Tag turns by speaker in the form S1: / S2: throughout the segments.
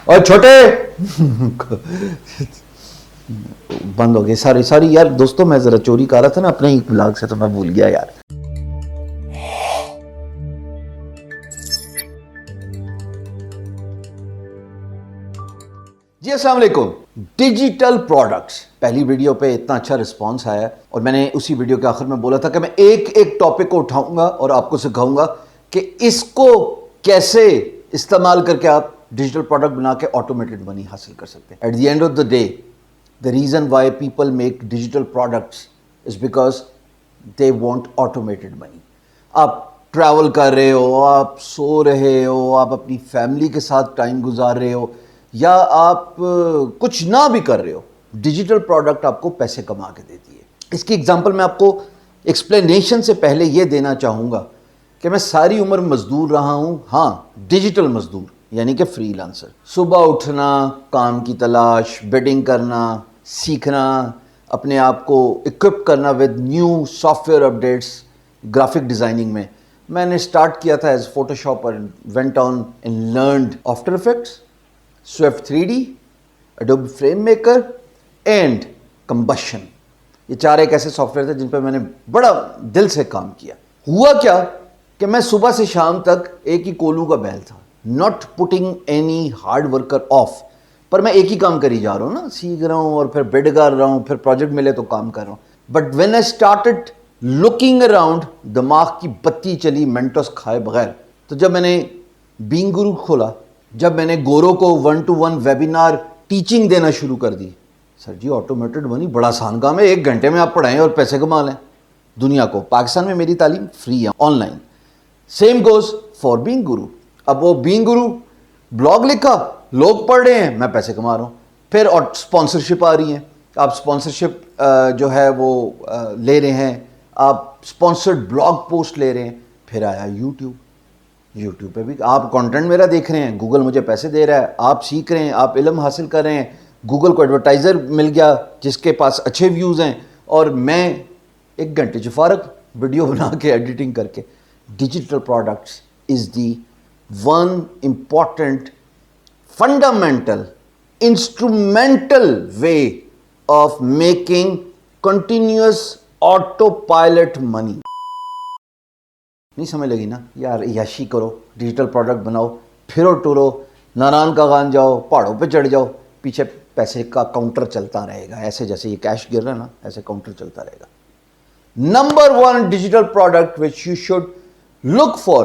S1: اور چھوٹے بند ہو گئے. ساری یار دوستوں, میں ذرا چوری کر رہا تھا نا اپنے ہی بلاگ سے, تو میں بھول گیا یار. جی السلام علیکم. ڈیجیٹل پروڈکٹس, پہلی ویڈیو پہ اتنا اچھا رسپانس آیا, اور میں نے اسی ویڈیو کے آخر میں بولا تھا کہ میں ایک ٹاپک کو اٹھاؤں گا اور آپ کو سکھاؤں گا کہ اس کو کیسے استعمال کر کے آپ ڈیجیٹل پروڈکٹ بنا کے آٹومیٹڈ منی حاصل کر سکتے ہیں. At the end of the day, the reason why people make digital products is because they want automated money. آپ ٹریول کر رہے ہو, آپ سو رہے ہو, آپ اپنی فیملی کے ساتھ ٹائم گزار رہے ہو, یا آپ کچھ نہ بھی کر رہے ہو, ڈیجیٹل پروڈکٹ آپ کو پیسے کما کے دیتی ہے. اس کی اگزامپل میں آپ کو ایکسپلینیشن سے پہلے یہ دینا چاہوں گا کہ میں ساری عمر مزدور رہا ہوں. ہاں, ڈیجیٹل مزدور, یعنی کہ فری لانسر. صبح اٹھنا, کام کی تلاش, بیڈنگ کرنا, سیکھنا, اپنے آپ کو اکوپ کرنا with new software updates. Graphic designing میں نے اسٹارٹ کیا تھا ایز فوٹو شاپ, اور went on and learned After Effects, Swift 3D, Adobe FrameMaker and Combustion. یہ 4 ایک ایسے سافٹ ویئر تھے جن پہ میں نے بڑا دل سے کام کیا. ہوا کیا کہ میں صبح سے شام تک ایک ہی کولو کا بیل تھا, not putting any hard worker off, پر میں ایک ہی کام کری جا رہا ہوں نا, سیکھ رہا ہوں اور پھر بیڈ کر رہا ہوں, پھر پروجیکٹ ملے تو کام کر رہا ہوں. But when I started looking around, دماغ کی بتی چلی مینٹوس کھائے بغیر. تو جب میں نے بینگ گرو کھولا, جب میں نے گورو کو 1-to-1 ویبینار ٹیچنگ دینا شروع کر دی, سر جی آٹومیٹڈ منی بڑا آسان کام ہے, 1 گھنٹے میں آپ پڑھائیں اور پیسے کما لیں دنیا کو. پاکستان میں میری تعلیم فری ہے online. Same goes for بینگ گرو. اب وہ بینگ گرو بلاگ لکھا, لوگ پڑھ رہے ہیں, میں پیسے کما رہا ہوں. پھر اور اسپانسرشپ آ رہی ہیں, آپ اسپانسرشپ جو ہے وہ لے رہے ہیں, آپ اسپانسرڈ بلاگ پوسٹ لے رہے ہیں. پھر آیا یوٹیوب پہ بھی آپ کانٹینٹ میرا دیکھ رہے ہیں, گوگل مجھے پیسے دے رہا ہے, آپ سیکھ رہے ہیں, آپ علم حاصل کر رہے ہیں, گوگل کو ایڈورٹائزر مل گیا جس کے پاس اچھے ویوز ہیں, اور میں 1 گھنٹے سے فارغ ویڈیو بنا کے ایڈیٹنگ کر کے. Digital products is the one important fundamental instrumental way of making continuous autopilot money. نہیں سمجھ لگی نا یار, عیاشی کرو, ڈیجیٹل پروڈکٹ بناؤ, پھرو ٹورو, ناران کا گان جاؤ, پہاڑوں پہ چڑھ جاؤ, پیچھے پیسے کا کاؤنٹر چلتا رہے گا. ایسے جیسے یہ کیش گر رہا ہے نا, ایسے کاؤنٹر چلتا رہے گا. Number 1 digital product which you should look for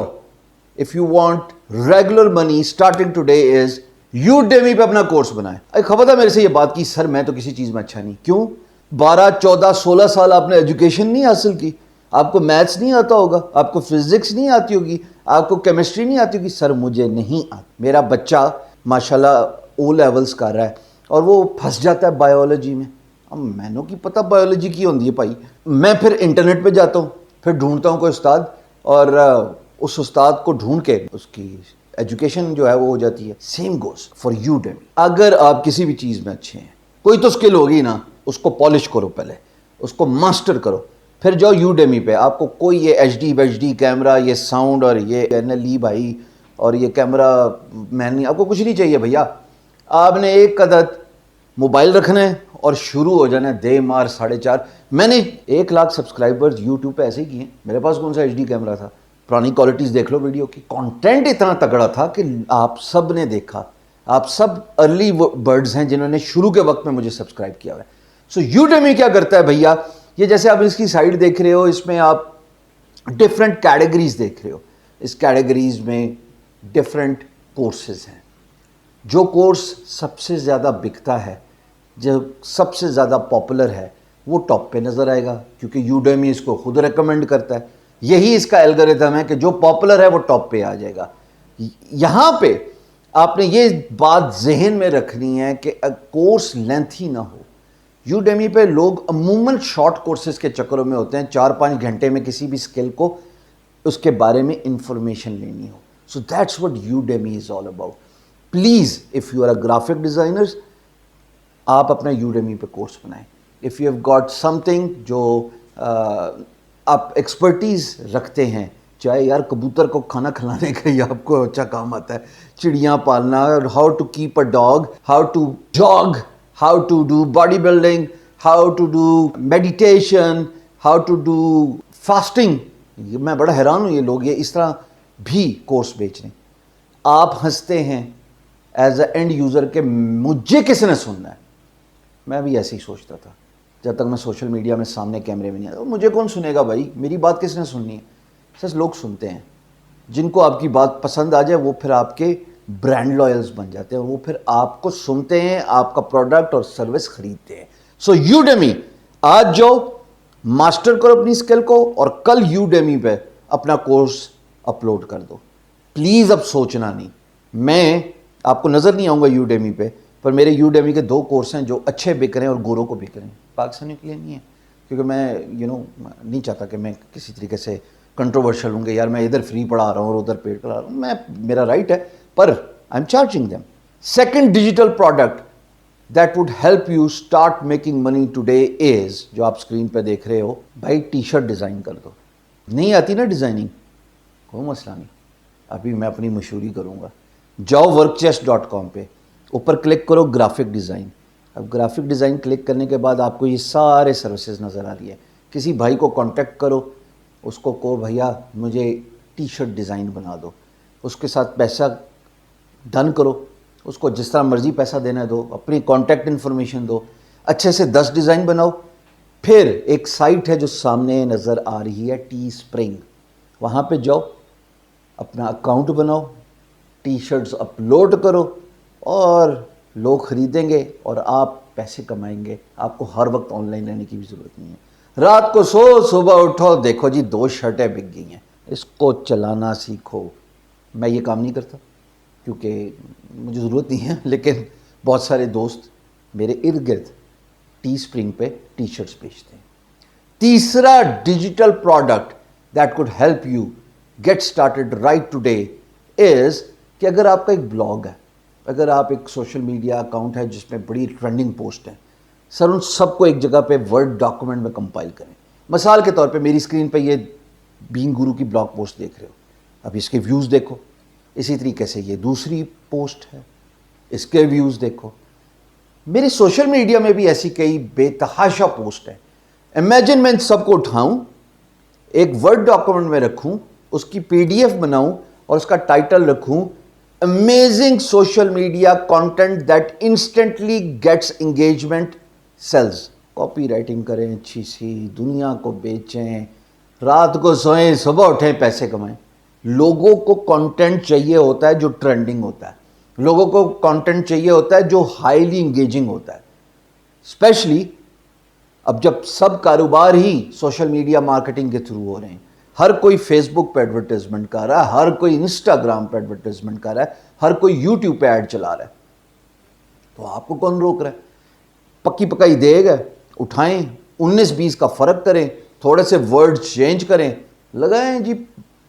S1: if you want regular money starting today is Udemy پہ اپنا کورس بنائیں. ایک خبر تھا میرے سے یہ بات کی, سر میں تو کسی چیز میں اچھا نہیں. کیوں؟ 12, 14, 16 سال آپ نے ایجوکیشن نہیں حاصل کی, آپ کو میتھس نہیں آتا ہوگا, آپ کو فزکس نہیں آتی ہوگی, آپ کو کیمسٹری نہیں آتی ہوگی. سر مجھے نہیں آتی. میرا بچہ ماشاءاللہ او لیولز کر رہا ہے اور وہ پھنس جاتا ہے بایولوجی میں. اب میں نے کی پتہ بایولوجی کی ہوتی ہے بھائی. میں پھر انٹرنیٹ پہ جاتا ہوں, پھر ڈھونڈتا ہوں کوئی استاد, اور اس استاد کو ڈھونڈ کے اس کی ایجوکیشن جو ہے وہ ہو جاتی ہے. Same goes for Udemy. اگر آپ کسی بھی چیز میں اچھے ہیں, کوئی تو اسکل ہوگی نا, اس کو پالش کرو, پہلے اس کو ماسٹر کرو, پھر جاؤ Udemy پہ. آپ کو کوئی یہ HD کیمرہ, یہ ساؤنڈ اور یہ NLE بھائی اور یہ کیمرہ مین نہیں, آپ کو کچھ نہیں چاہیے بھیا. آپ نے ایک عدد موبائل رکھنا ہے اور شروع ہو جانا ہے. دے مار 4.5. میں نے 1 لاکھ سبسکرائبرز یوٹیوب پہ ایسے ہی کیے ہیں. میرے پاس کون سا HD کیمرہ تھا, پرانی کوالٹیز دیکھ لو ویڈیو کی. کانٹینٹ اتنا تگڑا تھا کہ آپ سب نے دیکھا. آپ سب ارلی برڈز ہیں جنہوں نے شروع کے وقت میں مجھے سبسکرائب کیا ہوا ہے. سو Udemy کیا کرتا ہے بھیا, یہ جیسے آپ اس کی سائٹ دیکھ رہے ہو, اس میں آپ ڈفرینٹ کیٹیگریز دیکھ رہے ہو. اس کیٹیگریز میں ڈفرینٹ کورسز ہیں. جو کورس سب سے زیادہ بکتا ہے, جو سب سے زیادہ پاپولر ہے, وہ ٹاپ پہ نظر آئے گا, کیونکہ Udemy اس کو خود ریکمینڈ کرتا ہے. یہی اس کا الگوریتھم ہے کہ جو پاپولر ہے وہ ٹاپ پہ آ جائے گا. یہاں پہ آپ نے یہ بات ذہن میں رکھنی ہے کہ کورس لینتھی نہ ہو. Udemy پہ لوگ عموماً شارٹ کورسز کے چکروں میں ہوتے ہیں, 4-5 گھنٹے میں کسی بھی اسکل کو اس کے بارے میں انفارمیشن لینی ہو. So that's what Udemy is all about. Please if you are a graphic designers, آپ اپنا Udemy پہ کورس بنائیں. If you have got something جو آپ ایکسپرٹیز رکھتے ہیں, چاہے یار کبوتر کو کھانا کھلانے کا ہی آپ کو اچھا کام آتا ہے, چڑیاں پالنا, how to keep a dog, how to jog, how to do body building, how to do meditation, how to do fasting. میں بڑا حیران ہوں یہ لوگ یہ اس طرح بھی کورس بیچ رہے ہیں. آپ ہنستے ہیں ایز اے اینڈ یوزر کہ مجھے کس نے سننا ہے. میں بھی ایسے ہی سوچتا تھا جب تک میں سوشل میڈیا میں سامنے کیمرے میں نہیں آتا. مجھے کون سنے گا بھائی, میری بات کس نے سننی ہے. سچ لوگ سنتے ہیں, جن کو آپ کی بات پسند آ جائے وہ پھر آپ کے برانڈ لائلز بن جاتے ہیں, وہ پھر آپ کو سنتے ہیں, آپ کا پروڈکٹ اور سروس خریدتے ہیں. سو یوڈیمی, آج جاؤ ماسٹر کرو اپنی اسکل کو اور کل یوڈیمی پہ اپنا کورس اپلوڈ کر دو. پلیز اب سوچنا نہیں, میں آپ کو نظر نہیں آؤں گا یوڈیمی پہ, پر میرے یوڈیمی کے 2 کورس ہیں جو اچھے بک رہے ہیں اور گوروں کو بک رہے ہیں, پاکستانیوں کے لیے نہیں ہے. کیونکہ میں نہیں چاہتا کہ میں کسی طریقے سے کنٹروورشل ہوں گے, یار میں ادھر فری پڑھا رہا ہوں اور ادھر پیڈ کرا رہا ہوں. میں میرا رائٹ ہے, پر I am charging them. Second digital product that would help you start making money today is, جو آپ اسکرین پہ دیکھ رہے ہو بھائی, ٹی شرٹ ڈیزائن کر دو. نہیں آتی نا ڈیزائننگ, کوئی مسئلہ نہیں, ابھی میں اپنی مشہوری کروں گا. جاؤ workchest.com پہ, اوپر کلک کرو گرافک ڈیزائن. اب گرافک ڈیزائن کلک کرنے کے بعد آپ کو یہ سارے سروسز نظر آ رہی ہے. کسی بھائی کو کانٹیکٹ کرو, اس کو کہو بھیا مجھے ٹی شرٹ ڈیزائن بنا دو, اس کے ساتھ پیسہ ڈن کرو, اس کو جس طرح مرضی پیسہ دینا دو, اپنی کانٹیکٹ انفارمیشن دو, اچھے سے 10 ڈیزائن بناؤ. پھر ایک سائٹ ہے جو سامنے نظر آ رہی ہے, ٹی اسپرنگ, وہاں پہ جاؤ, اپنا اکاؤنٹ بناؤ, ٹی شرٹس اپلوڈ کرو اور لوگ خریدیں گے اور آپ پیسے کمائیں گے. آپ کو ہر وقت آن لائن رہنے کی بھی ضرورت نہیں ہے. رات کو سو, صبح اٹھو, دیکھو جی 2 شرٹیں بک گئی ہیں. اس کو چلانا سیکھو. میں یہ کام نہیں کرتا کیونکہ مجھے ضرورت نہیں ہے, لیکن بہت سارے دوست میرے ارد گرد ٹی اسپرنگ پہ ٹی شرٹس بیچتے ہیں. تیسرا digital product that could help you get started right today is کہ اگر آپ کا ایک بلاگ ہے, اگر آپ ایک سوشل میڈیا اکاؤنٹ ہے جس میں بڑی ٹرینڈنگ پوسٹ ہیں, سر ان سب کو ایک جگہ پہ ورڈ ڈاکومنٹ میں کمپائل کریں. مثال کے طور پہ میری اسکرین پہ یہ بینگ گرو کی بلاگ پوسٹ دیکھ رہے ہو, اب اس کے ویوز دیکھو. اسی طریقے سے یہ دوسری پوسٹ ہے, اس کے ویوز دیکھو. میرے سوشل میڈیا میں بھی ایسی کئی بے تحاشا پوسٹ ہیں. امیجن میں ان سب کو اٹھاؤں, ایک ورڈ ڈاکومنٹ میں رکھوں, اس کی PDF بناؤں اور اس کا ٹائٹل رکھوں amazing social media content that instantly gets engagement sales. Copywriting کریں اچھی سی, دنیا کو بیچیں, رات کو سوئیں, صبح اٹھیں, پیسے کمائیں. لوگوں کو کانٹینٹ چاہیے ہوتا ہے جو ٹرینڈنگ ہوتا ہے, لوگوں کو کانٹینٹ چاہیے ہوتا ہے جو ہائیلی انگیجنگ ہوتا ہے. اسپیشلی اب جب سب کاروبار ہی سوشل میڈیا مارکیٹنگ کے تھرو ہو رہے ہیں. ہر کوئی فیس بک پہ ایڈورٹیزمنٹ کر رہا ہے, ہر کوئی انسٹاگرام پہ ایڈورٹیزمنٹ کر رہا ہے, ہر کوئی یوٹیوب پہ ایڈ چلا رہا ہے. تو آپ کو کون روک رہا ہے؟ پکی پکائی دے گا, اٹھائیں, 19-20 کا فرق کریں, تھوڑے سے ورڈ چینج کریں, لگائیں جی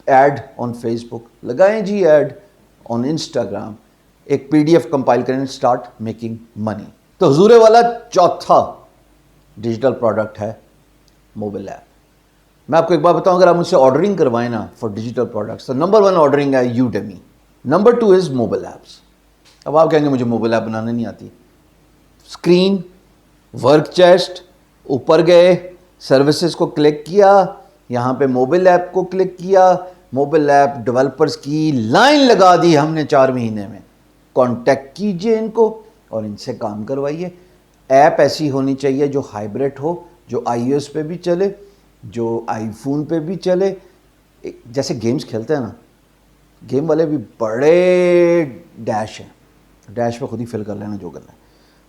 S1: ایڈ آن فیس بک, لگائیں جی ایڈ آن انسٹاگرام, ایک PDF کمپائل کریں, اسٹارٹ میکنگ منی. تو حضور والا چوتھا ڈیجیٹل پروڈکٹ ہے موبائل ایپ. میں آپ کو ایک بات بتاؤں, اگر آپ مجھ سے آرڈرنگ کروائیں نا فار ڈیجیٹل پروڈکٹس, تو نمبر 1 آرڈرنگ ہے یوڈیمی, نمبر 2 از موبائل ایپس. اب آپ کہیں گے مجھے موبائل ایپ بنانا نہیں آتی. اسکرین, ورک چیسٹ, اوپر گئے, سروسز کو کلک کیا, یہاں پہ موبائل ایپ کو کلک کیا, موبائل ایپ ڈیولپرز کی لائن لگا دی ہم نے 4 مہینے میں. کانٹیکٹ کیجئے ان کو اور ان سے کام کروائیے. ایپ ایسی ہونی چاہیے جو ہائبرڈ ہو, جو iOS پہ بھی چلے, جو آئی فون پہ بھی چلے. جیسے گیمز کھیلتے ہیں نا, گیم والے بھی بڑے ڈیش ہیں, ڈیش پہ خود ہی فل کر لینا جو کرنا ہے.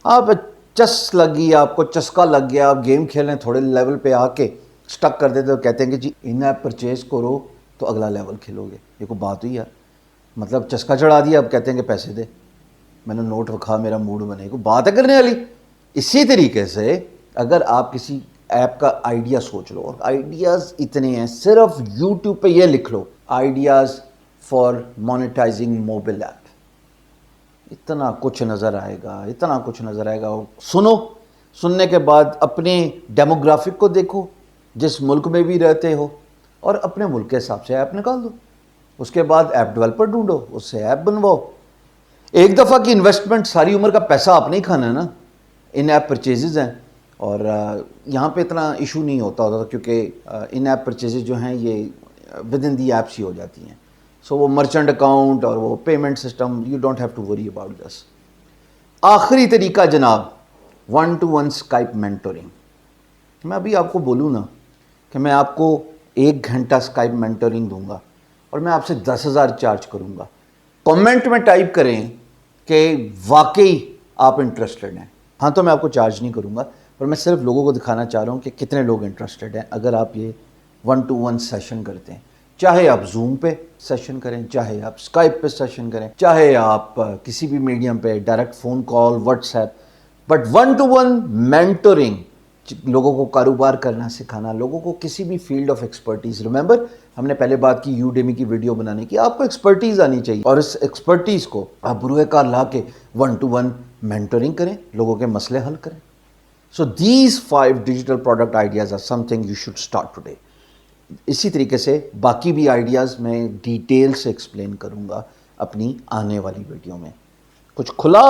S1: آپ چس لگ گئی, آپ کو چسکا لگ گیا, آپ گیم کھیلیں, تھوڑے لیول پہ آ کے سٹک کر دیتے, تو کہتے ہیں کہ جی ان ایپ پرچیز کرو تو اگلا لیول کھیلو گے. یہ کوئی بات ہوئی یار, مطلب چسکا چڑھا دیا, اب کہتے ہیں کہ پیسے دے, میں نے نوٹ رکھا, میرا موڈ بنے. کوئی بات ہے کرنے والی. اسی طریقے سے اگر آپ کسی ایپ کا آئیڈیا سوچ لو, اور آئیڈیاز اتنے ہیں, صرف یوٹیوب پہ یہ لکھ لو آئیڈیاز فار مونیٹائزنگ موبائل ایپ, اتنا کچھ نظر آئے گا, اتنا کچھ نظر آئے گا. سنو, سننے کے بعد اپنے ڈیموگرافک کو دیکھو, جس ملک میں بھی رہتے ہو, اور اپنے ملک کے حساب سے ایپ نکال دو. اس کے بعد ایپ ڈیولپر ڈھونڈو, اس سے ایپ بنواؤ. ایک دفعہ کی انویسٹمنٹ ساری عمر کا پیسہ آپ نہیں کھانا ہے نا. ان ایپ پرچیزز ہیں اور یہاں پہ اتنا ایشو نہیں ہوتا کیونکہ ان ایپ پرچیزز جو ہیں یہ ود ان دی ایپس ہی ہو جاتی ہیں. سو وہ مرچنٹ اکاؤنٹ اور وہ payment system, you don't have to worry about this. آخری طریقہ جناب, 1-to-1 اسکائپ مینٹورنگ. میں ابھی آپ کو بولوں نا کہ میں آپ کو 1 گھنٹہ اسکائپ مینٹورنگ دوں گا اور میں آپ سے 10,000 چارج کروں گا. کمنٹ میں ٹائپ کریں کہ واقعی آپ انٹرسٹڈ ہیں. ہاں تو میں آپ کو چارج نہیں کروں گا, پر میں صرف لوگوں کو دکھانا چاہ رہا ہوں کہ کتنے لوگ انٹرسٹڈ ہیں اگر آپ یہ 1-to-1 سیشن کرتے ہیں. چاہے آپ زوم پہ سیشن کریں, چاہے آپ اسکائپ پہ سیشن کریں, چاہے آپ کسی بھی میڈیم پہ direct phone call, what's app, but 1-to-1 mentoring, لوگوں کو کاروبار کرنا سکھانا, لوگوں کو کسی بھی فیلڈ آف ایکسپرٹیز. ریممبر ہم نے پہلے بات کی یوڈیمی کی ویڈیو بنانے کی. آپ کو ایکسپرٹیز آنی چاہیے اور اس ایکسپرٹیز کو آپ بروئے کار لا کے 1-to-1 مینٹورنگ کریں, لوگوں کے مسئلے حل کریں. So these 5 digital product ideas are something you should start today. اسی طریقے سے باقی بھی آئیڈیاز میں ڈیٹیل سے ایکسپلین کروں گا اپنی آنے والی ویڈیو میں. کچھ کھلا